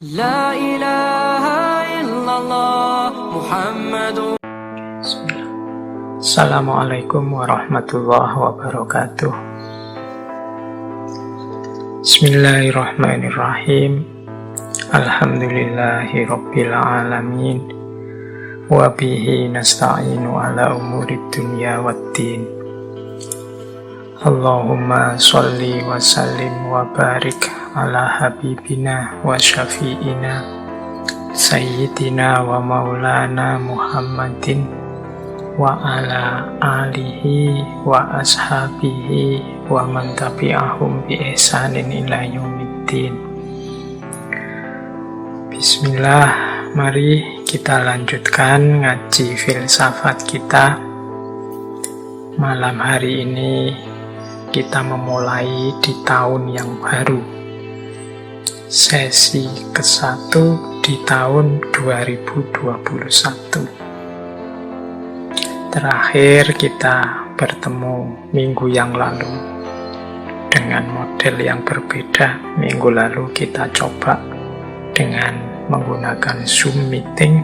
La ilaha illallah Muhammadun. Assalamualaikum warahmatullahi wabarakatuh. Bismillahirrahmanirrahim. Alhamdulillahi rabbil alamin. Wa bihi nasta'inu ala umurid dunya waddin. Allahumma sholli wa sallim wa barik ala habibina wa syafi'ina sayyidina wa maulana Muhammadin wa ala alihi wa ashabihi wa man tabi'ahum bi ihsanin ila yaumiddin. Bismillah, mari kita lanjutkan ngaji filsafat kita. Malam hari ini kita memulai di tahun yang baru, sesi ke-1 di tahun 2021. Terakhir kita bertemu minggu yang lalu dengan model yang berbeda. Minggu lalu kita coba dengan menggunakan Zoom meeting,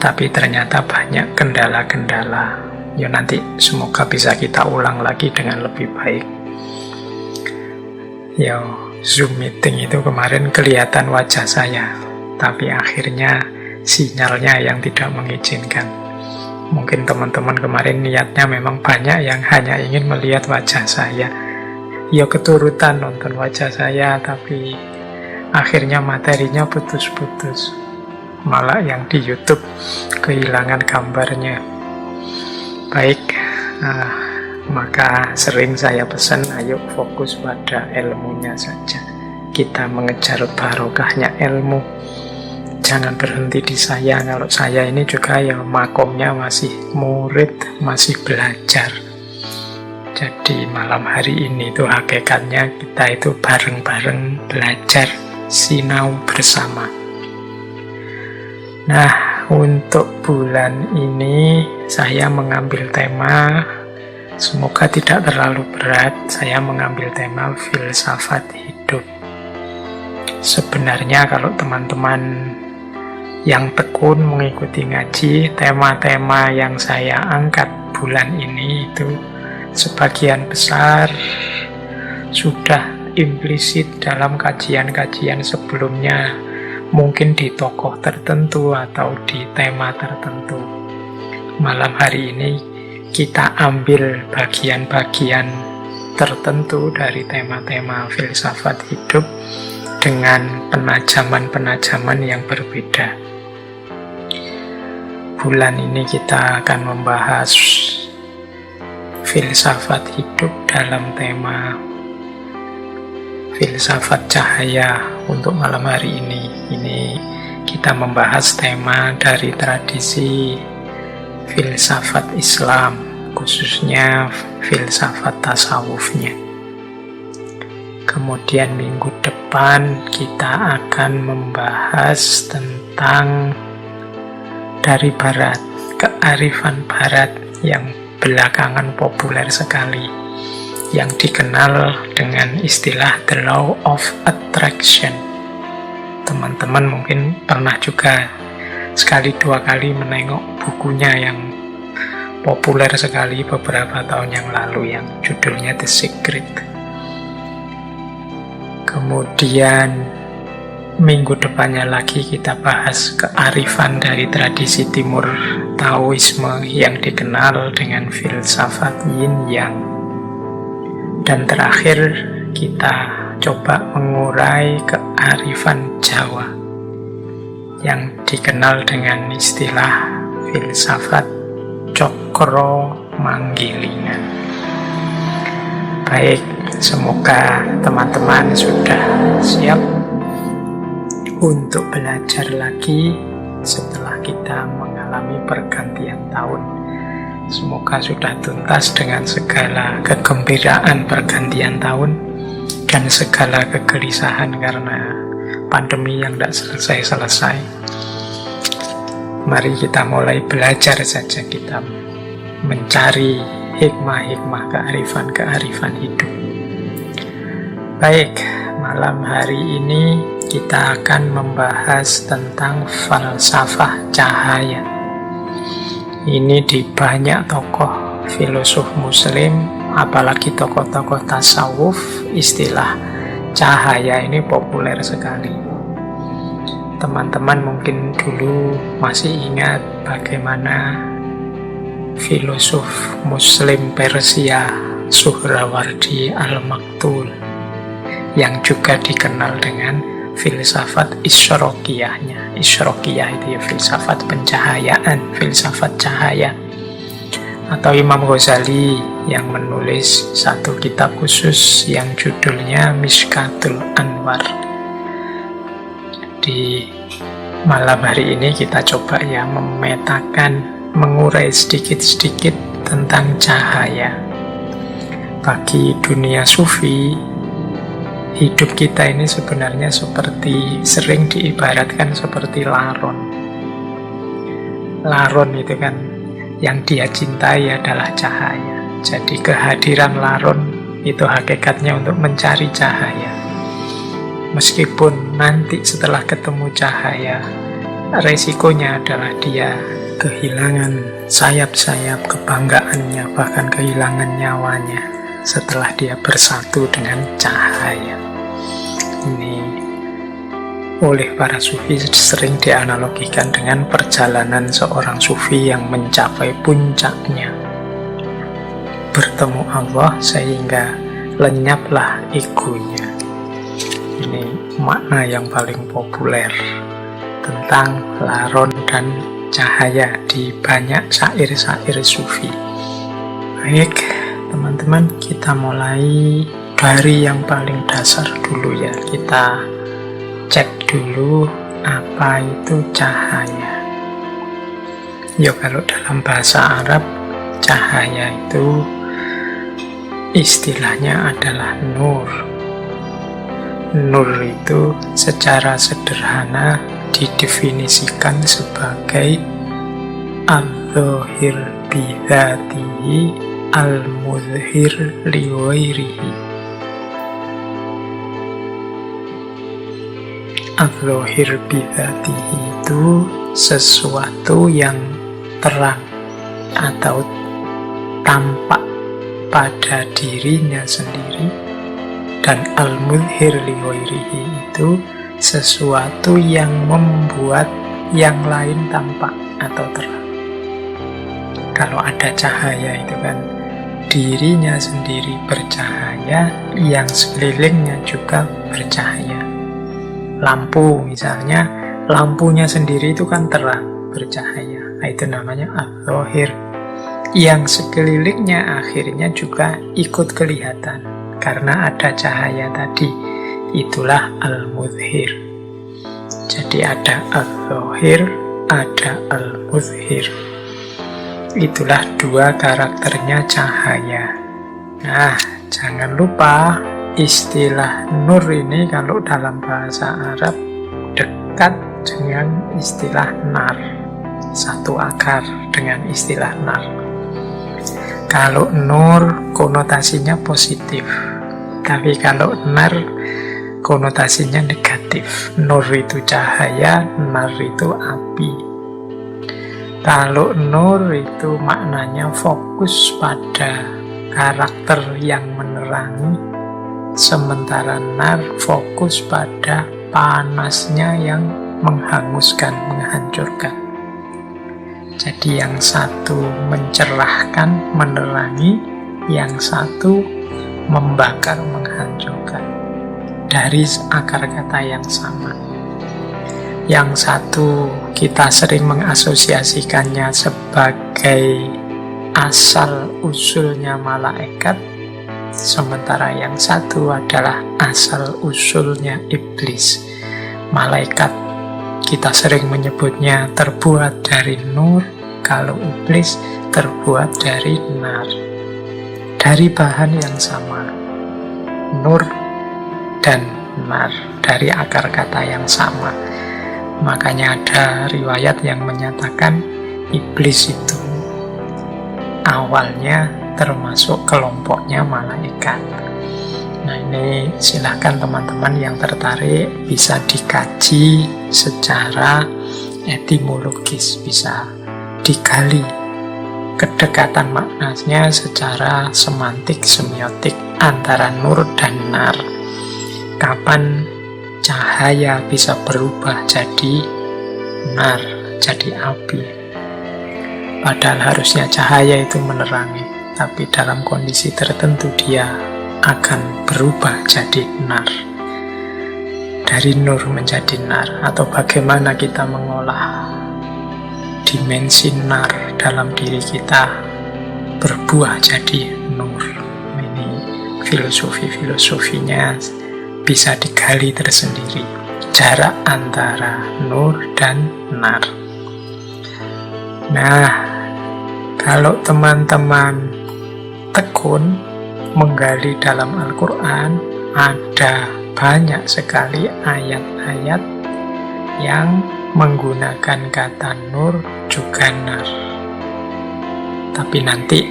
tapi ternyata banyak kendala-kendala. Ya nanti semoga bisa kita ulang lagi dengan lebih baik. Ya, Zoom meeting itu kemarin kelihatan wajah saya, tapi akhirnya sinyalnya yang tidak mengizinkan. Mungkin teman-teman kemarin niatnya memang banyak yang hanya ingin melihat wajah saya. Ya keturutan nonton wajah saya, tapi akhirnya materinya putus-putus. Malah yang di YouTube kehilangan gambarnya. Baik, maka sering saya pesan, ayo fokus pada ilmunya saja. Kita mengejar barokahnya ilmu. Jangan berhenti di saya. Kalau saya ini juga ya makomnya masih murid, masih belajar. Jadi malam hari ini tuh hakikatnya kita itu bareng-bareng belajar, sinau bersama. Nah, untuk bulan ini saya mengambil tema, semoga tidak terlalu berat. Saya mengambil tema filsafat hidup. Sebenarnya kalau teman-teman yang tekun mengikuti ngaji, tema-tema yang saya angkat bulan ini itu sebagian besar sudah implisit dalam kajian-kajian sebelumnya, mungkin di tokoh tertentu atau di tema tertentu. Malam hari ini kita ambil bagian-bagian tertentu dari tema-tema filsafat hidup dengan penajaman-penajaman yang berbeda. Bulan ini kita akan membahas filsafat hidup dalam tema filsafat cahaya. Untuk malam hari ini kita membahas tema dari tradisi filsafat Islam, khususnya filsafat tasawufnya. Kemudian minggu depan kita akan membahas tentang dari barat, kearifan barat yang belakangan populer sekali, yang dikenal dengan istilah the law of attraction. Teman-teman mungkin pernah juga sekali dua kali menengok bukunya yang populer sekali beberapa tahun yang lalu, yang judulnya The Secret. Kemudian minggu depannya lagi kita bahas kearifan dari tradisi timur Taoisme yang dikenal dengan filsafat Yin Yang. Dan terakhir kita coba mengurai kearifan Jawa yang dikenal dengan istilah filsafat Cokro Manggilingan. Baik, semoga teman-teman sudah siap untuk belajar lagi setelah kita mengalami pergantian tahun. Semoga sudah tuntas dengan segala kegembiraan pergantian tahun dan segala kegelisahan karena pandemi yang tidak selesai-selesai. Mari kita mulai belajar saja, kita mencari hikmah-hikmah kearifan-kearifan hidup. Baik, malam hari ini kita akan membahas tentang falsafah cahaya. Ini di banyak tokoh filosof muslim, apalagi tokoh-tokoh tasawuf, istilah cahaya ini populer sekali. Teman-teman mungkin dulu masih ingat bagaimana filosof muslim Persia Suhrawardi Al-Maktul yang juga dikenal dengan filsafat Isyraqiyahnya. Isyraqiyah itu ya filsafat pencahayaan, filsafat cahaya. Atau Imam Ghazali yang menulis satu kitab khusus yang judulnya Mishkatul Anwar. Di malam hari ini kita coba ya memetakan, mengurai sedikit-sedikit tentang cahaya. Bagi dunia sufi, hidup kita ini sebenarnya sering diibaratkan seperti laron. Laron itu kan yang dia cintai adalah cahaya. Jadi kehadiran laron itu hakikatnya untuk mencari cahaya. Meskipun nanti setelah ketemu cahaya, resikonya adalah dia kehilangan sayap-sayap kebanggaannya, bahkan kehilangan nyawanya setelah dia bersatu dengan cahaya. Ini oleh para sufi sering dianalogikan dengan perjalanan seorang sufi yang mencapai puncaknya, bertemu Allah sehingga lenyaplah egonya. Ini makna yang paling populer tentang laron dan cahaya di banyak syair-syair sufi. Baik, teman-teman, kita mulai dari yang paling dasar dulu ya. Kita cek dulu apa itu cahaya. Ya, kalau dalam bahasa Arab, cahaya itu istilahnya adalah nur. Nur itu secara sederhana didefinisikan sebagai al-dhahir bidzatihi al-mudhhir li ghairihi. Al-dhahir bidzatihi itu sesuatu yang terang atau tampak pada dirinya sendiri, dan al-mudhhir li ghairihi itu sesuatu yang membuat yang lain tampak atau terang. Kalau ada cahaya itu kan dirinya sendiri bercahaya, yang sekelilingnya juga bercahaya. Lampu misalnya, lampunya sendiri itu kan terang, bercahaya. Nah, itu namanya al-dhahir. Yang sekelilingnya akhirnya juga ikut kelihatan karena ada cahaya tadi. Itulah al-mudhhir. Jadi ada al-dhahir, ada al-mudhhir. Itulah dua karakternya cahaya. Nah, jangan lupa istilah nur ini kalau dalam bahasa Arab dekat dengan istilah nar. Satu akar dengan istilah nar. Kalau nur konotasinya positif, tapi kalau nar konotasinya negatif. Nur itu cahaya, nar itu api. Kalau nur itu maknanya fokus pada karakter yang menerangi, sementara nar fokus pada panasnya yang menghanguskan, menghancurkan. Jadi yang satu mencerahkan, menerangi, yang satu membakar, menghancurkan. Dari akar kata yang sama. Yang satu kita sering mengasosiasikannya sebagai asal usulnya malaikat, sementara yang satu adalah asal usulnya iblis. Malaikat kita sering menyebutnya terbuat dari nur, kalau iblis terbuat dari nar. Dari bahan yang sama, nur dan nar, dari akar kata yang sama. Makanya ada riwayat yang menyatakan iblis itu awalnya termasuk kelompoknya malaikat. Nah, ini silahkan teman-teman yang tertarik bisa dikaji secara etimologis, bisa digali kedekatan maknanya secara semantik, semiotik antara nur dan nar. Kapan cahaya bisa berubah jadi nar, jadi api. Padahal harusnya cahaya itu menerangi, tapi dalam kondisi tertentu dia akan berubah jadi nar. Dari nur menjadi nar, atau bagaimana kita mengolah dimensi nar dalam diri kita berbuah jadi nur. Ini filosofinya bisa digali tersendiri, jarak antara nur dan nar. Nah, kalau teman-teman tekun menggali dalam Al-Quran, ada banyak sekali ayat-ayat yang menggunakan kata nur juga nar. Tapi nanti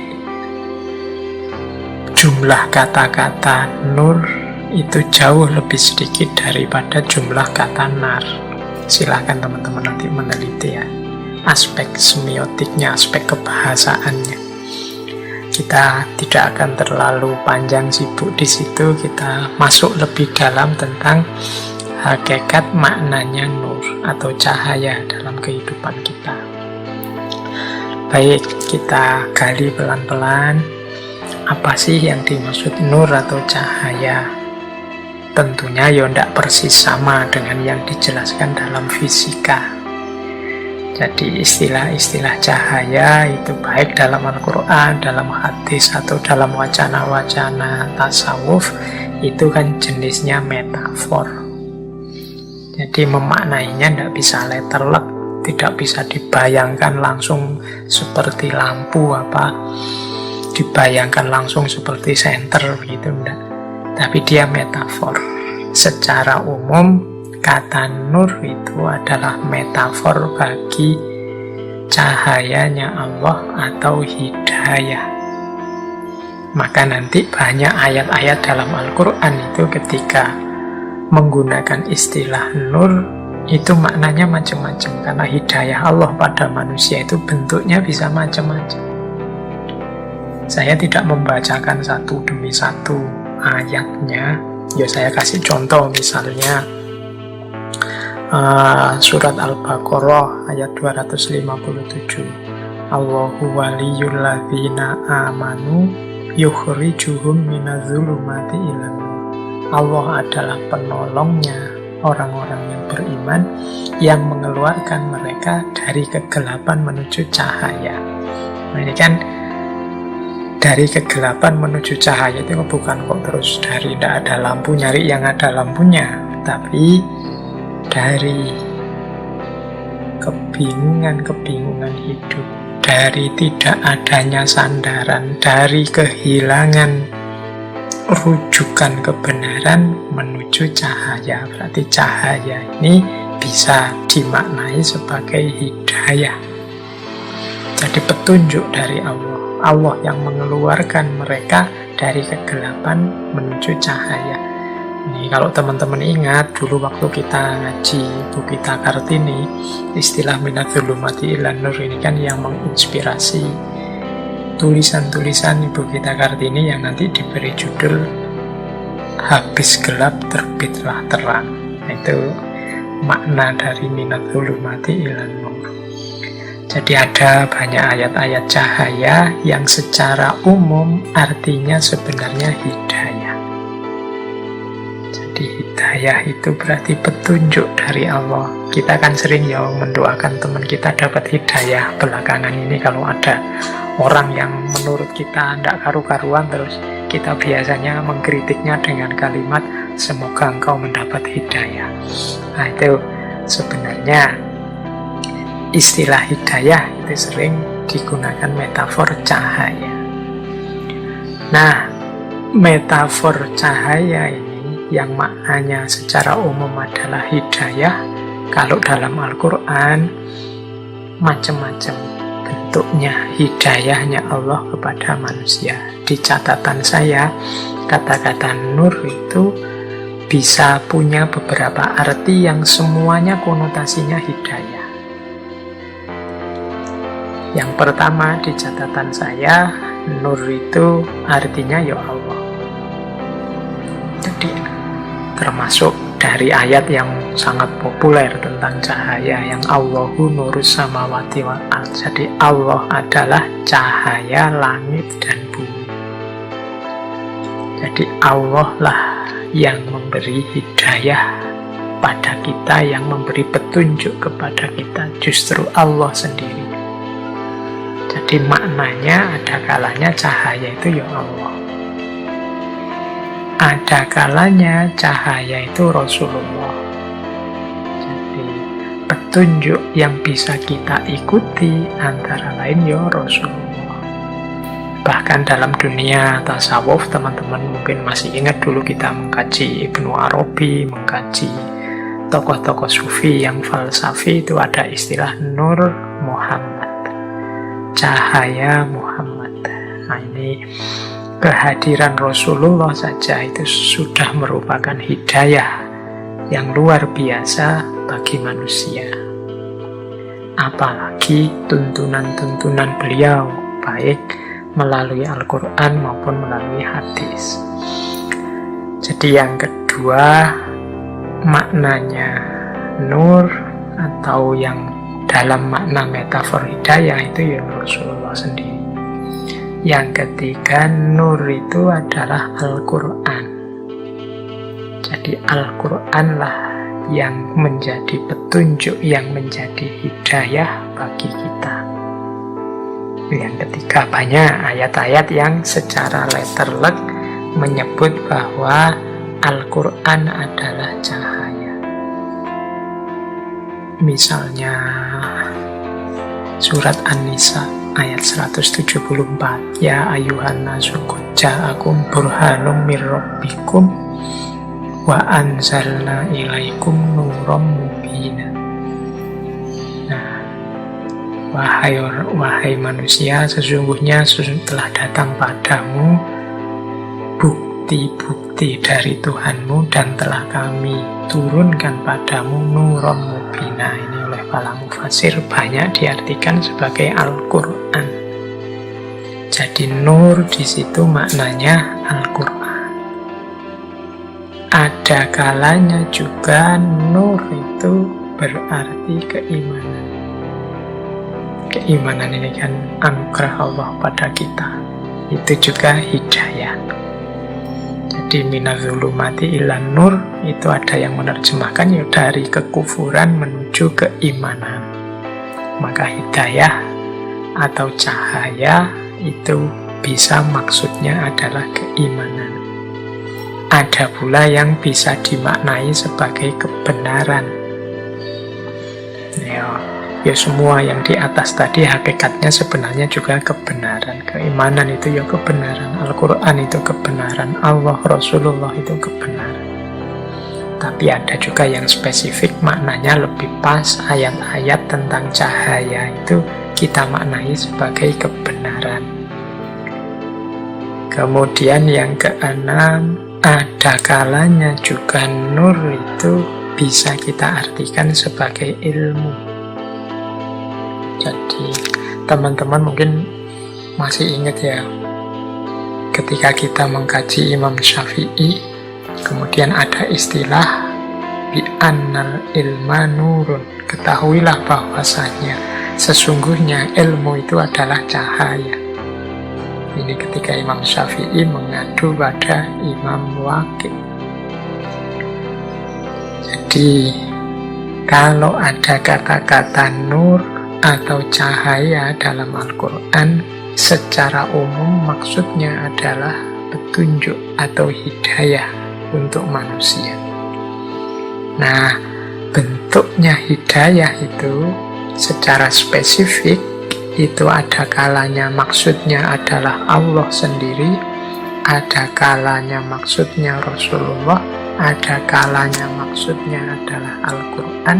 jumlah kata-kata nur itu jauh lebih sedikit daripada jumlah kata nar. Silahkan teman-teman nanti meneliti ya, aspek semiotiknya, aspek kebahasaannya. Kita tidak akan terlalu panjang sibuk di situ. Kita masuk lebih dalam tentang hakikat maknanya nur atau cahaya dalam kehidupan kita. Baik, kita gali pelan-pelan. Apa sih yang dimaksud nur atau cahaya? Tentunya ya tidak persis sama dengan yang dijelaskan dalam fisika. Jadi istilah-istilah cahaya itu baik dalam Al-Quran, dalam hadis, atau dalam wacana-wacana tasawuf, itu kan jenisnya metafor. Jadi memaknainya tidak bisa letterlek, tidak bisa dibayangkan langsung seperti lampu dibayangkan langsung seperti senter gitu, enggak. Tapi dia metafor. Secara umum kata nur itu adalah metafor bagi cahayanya Allah atau hidayah. Maka nanti banyak ayat-ayat dalam Al-Quran itu ketika menggunakan istilah nur itu maknanya macam-macam, karena hidayah Allah pada manusia itu bentuknya bisa macam-macam. Saya tidak membacakan satu demi satu ayatnya, ya saya kasih contoh. Misalnya surat Al-Baqarah ayat 257, Allahu waliyul ladzina amanu yukhrijuhum minadh-dhulumati ilan nur. Allah adalah penolongnya orang-orang yang beriman yang mengeluarkan mereka dari kegelapan menuju cahaya. Nah, ini kan dari kegelapan menuju cahaya itu bukan kok terus dari tidak ada lampu nyari yang ada lampunya, tapi dari kebingungan hidup, dari tidak adanya sandaran, dari kehilangan rujukan kebenaran menuju cahaya. Berarti cahaya ini bisa dimaknai sebagai hidayah. Jadi petunjuk dari Allah. Allah yang mengeluarkan mereka dari kegelapan menuju cahaya. Ini kalau teman-teman ingat dulu waktu kita ngaji Ibu Gita Kartini, istilah minadh-dhulumati ilan nur ini kan yang menginspirasi tulisan-tulisan Ibu Gita Kartini yang nanti diberi judul Habis Gelap Terbitlah Terang. Itu makna dari minadh-dhulumati ilan nur. Jadi ada banyak ayat-ayat cahaya yang secara umum artinya sebenarnya hidayah. Jadi hidayah itu berarti petunjuk dari Allah. Kita kan sering ya mendoakan teman kita dapat hidayah belakangan ini. Kalau ada orang yang menurut kita tidak karu-karuan, terus kita biasanya mengkritiknya dengan kalimat semoga engkau mendapat hidayah. Nah, itu sebenarnya istilah hidayah itu sering digunakan metafor cahaya. Nah, metafor cahaya ini yang maknanya secara umum adalah hidayah, kalau dalam Al-Quran macam-macam bentuknya hidayahnya Allah kepada manusia. Di catatan saya kata-kata nur itu bisa punya beberapa arti yang semuanya konotasinya hidayah. Yang pertama di catatan saya, nur itu artinya ya Allah. Jadi termasuk dari ayat yang sangat populer tentang cahaya, yang Allahu nurus samawati wal ard. Jadi Allah adalah cahaya langit dan bumi. Jadi Allah lah yang memberi hidayah pada kita, yang memberi petunjuk kepada kita, justru Allah sendiri. Jadi maknanya ada kalanya cahaya itu ya Allah, ada kalanya cahaya itu Rasulullah. Jadi petunjuk yang bisa kita ikuti antara lain ya Rasulullah. Bahkan dalam dunia tasawuf, teman-teman mungkin masih ingat dulu kita mengkaji Ibnu Arabi, mengkaji tokoh-tokoh sufi yang falsafi, itu ada istilah Nur Muhammad, cahaya Muhammad. Nah, ini kehadiran Rasulullah saja itu sudah merupakan hidayah yang luar biasa bagi manusia. Apalagi tuntunan-tuntunan beliau, baik melalui Al-Quran maupun melalui hadis. Jadi yang kedua, maknanya nur atau yang dalam makna metafor hidayah itu ya Rasulullah sendiri. Yang ketiga, nur itu adalah Al-Quran. Jadi Al-Quran lah yang menjadi petunjuk, yang menjadi hidayah bagi kita. Yang ketiga, banyak ayat-ayat yang secara letterlek menyebut bahwa Al-Quran adalah cahaya. Misalnya surat An-Nisa ayat 174, ya ayuhan nasu qad ja'akum burhanum mir rabbikum wa anzalna ilaikum nuram mubina. Wahai manusia, sesungguhnya telah datang padamu bukti-bukti dari Tuhanmu, dan telah kami turunkan padamu nuram mubina. Ini oleh para mufasir banyak diartikan sebagai Al-Quran. Jadi nur di situ maknanya Al-Quran. Ada kalanya juga nur itu berarti keimanan. Keimanan ini kan anugerah Allah pada kita, itu juga hidayah. Jadi minazulumati ilan nur, itu ada yang menerjemahkan ya dari kekufuran menuju keimanan. Maka hidayah atau cahaya itu bisa maksudnya adalah keimanan. Ada pula yang bisa dimaknai sebagai kebenaran. Ya semua yang di atas tadi hakikatnya sebenarnya juga kebenaran. Keimanan itu ya kebenaran, Al-Quran itu kebenaran, Allah, Rasulullah itu kebenaran. Tapi ada juga yang spesifik, maknanya lebih pas, ayat-ayat tentang cahaya itu kita maknai sebagai kebenaran. Kemudian yang keenam, ada kalanya juga nur itu bisa kita artikan sebagai ilmu. Jadi teman-teman mungkin masih ingat ya, ketika kita mengkaji Imam Syafi'i, kemudian ada istilah bi'annal ilma nurun. Ketahuilah bahwasanya sesungguhnya ilmu itu adalah cahaya. Ini ketika Imam Syafi'i mengadu pada Imam Waqi'. Jadi kalau ada kata-kata nur atau cahaya dalam Al-Quran, secara umum maksudnya adalah petunjuk atau hidayah untuk manusia. Nah, bentuknya hidayah itu secara spesifik itu ada kalanya maksudnya adalah Allah sendiri, ada kalanya maksudnya Rasulullah, ada kalanya maksudnya adalah Al-Quran,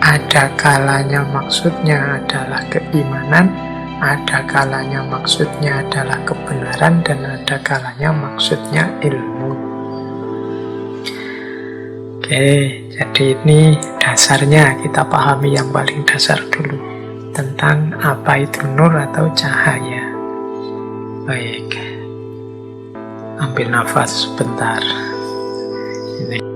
ada kalanya maksudnya adalah keimanan, ada kalanya maksudnya adalah kebenaran dan ada kalanya maksudnya ilmu. Oke, jadi ini dasarnya, kita pahami yang paling dasar dulu tentang apa itu nur atau cahaya. Baik, ambil nafas sebentar. Ini.